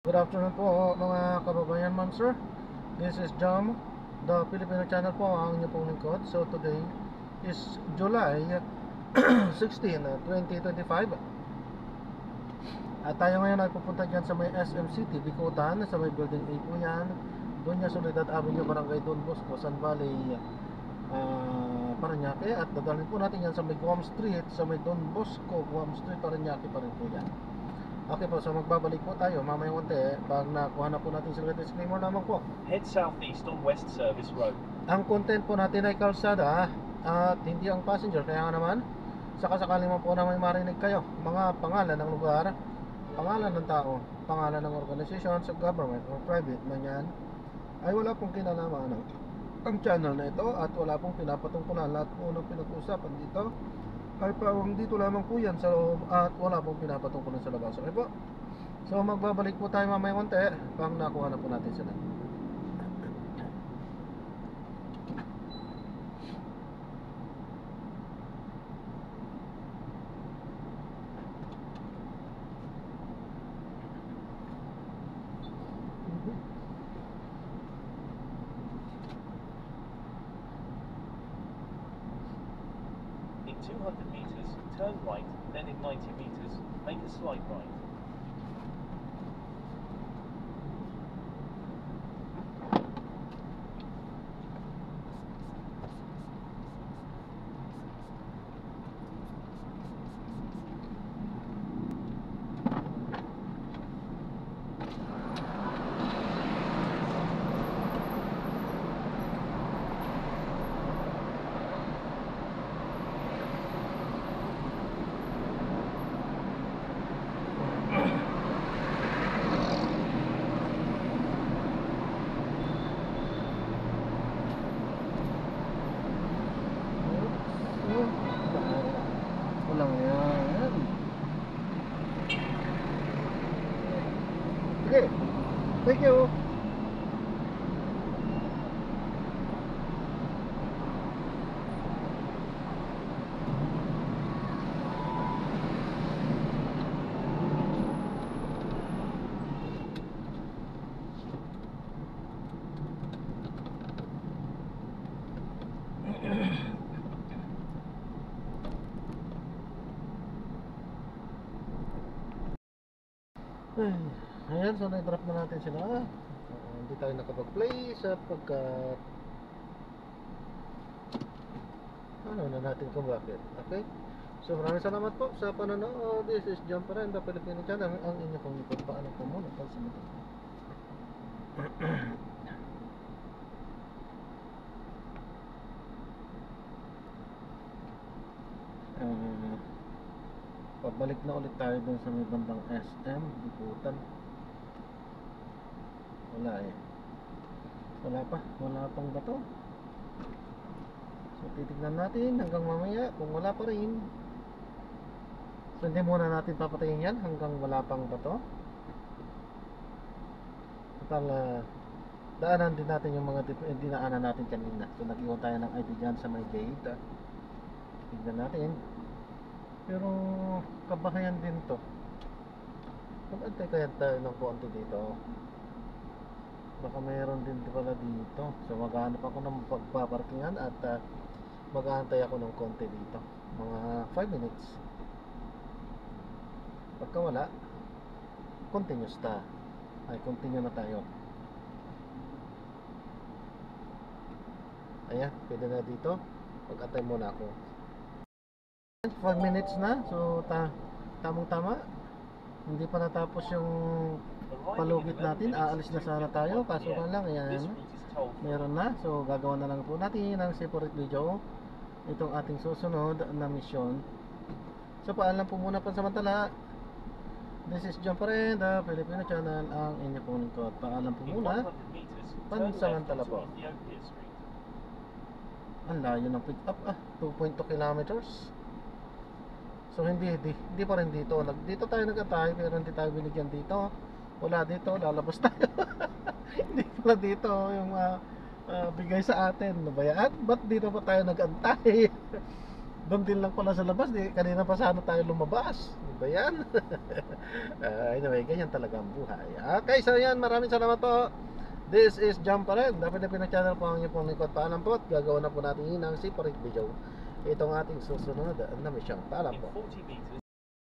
Good afternoon po mga kababayan, ma'am sir. This is Jam, the Filipino channel po ang inyong pong lingkod. So today is July 16, 2025. At tayo ngayon ay pupunta dyan sa may SM City, Bicutan, sa may building 8 po yan. Doon niya Soledad Avenue, Barangay Don Bosco, San Valley, Parañaque. At dadalhin po natin yan sa may Guam Street, sa may Don Bosco, Guam Street, Parañaque pa rin po yan. Okay po, so magbabalik po tayo mamaya konti pag nakuha na po natin sila. Disclaimer naman po, Head southeast on West Service Road. ang content po natin ay kalsada at hindi ang passenger. Kaya nga naman, sakasakali mo po na may marinig kayo mga pangalan ng lugar, pangalan ng tao, pangalan ng organization sa government or private man yan, ay wala pong kinalaman ang channel na ito at wala pong pinapatungkulan. Lahat po ng pinag-uusapan dito ay pawang dito lamang po yan sa loob at wala pong pinapatungkulan sa labas. Okay po? So magbabalik po tayo mamaya konti pag nakuha na po natin sila. In 200 meters, turn right, then in 90 meters, make a slight right. Walang yan. Okay, thank you. Ayan, so na-drop na natin sila. Hindi tayo nakapag-play sapagkat ano na natin kung bakit. Okay, so maraming salamat po sa panonood. This is John pa rin, the Filipino channel, ang inyo pong likod. Paano po muna pansamantala. Pabalik na ulit tayo dun sa may bandang SM Bicutan. Wala wala pang bato. So titignan natin hanggang mamaya kung wala pa rin. So hindi muna natin papatayin yan hanggang wala pang bato. Total daanan din natin yung mga dinaanan natin kanina. So nag-iwan tayo ng ID dyan sa may gate. Tignan natin. Pero kabahayan din to. Mag-antay kaya tayo ng konti dito. Baka mayroon din pala dito. So maghanap ako ng pagpaparkingan at mag-aantay ako ng konti dito. Mga 5 minutes. Pagka wala, continue na tayo. Ayan, pwede na dito. Mag-antay muna ako. 5 minutes na. So tamang tama. Hindi pa natapos yung palugit natin. Aalis na sana tayo. Kaso nga lang, ayan, meron na. So gagawa na lang po natin ng separate video itong ating susunod na mission. So paalam po muna pansamantala. This is John pa rin, the Filipino channel, ang inyo pong lingkod. Paalam po muna pansamantala po. Ang layo ng pick up 2.2 kilometers. So hindi pa rin dito. Dito tayo nag-atay pero hindi tayo binigyan dito. Wala dito, lalabas tayo. Hindi pala dito yung bigay sa atin. Nabayaan? Ba't dito pa tayo nag-antay? Doon din lang pala sa labas, kanina pa sana tayo lumabas. Di ba yan? Anyway, ganyan talaga ang buhay. Okay, so yan, maraming salamat po. This is Jump pa rin. Dapat na pinag-channel po ang inyong pong lingkod. Paalam po at gagawa na po natin yun ang separate video. Itong ating susunod na mission. Paalam po.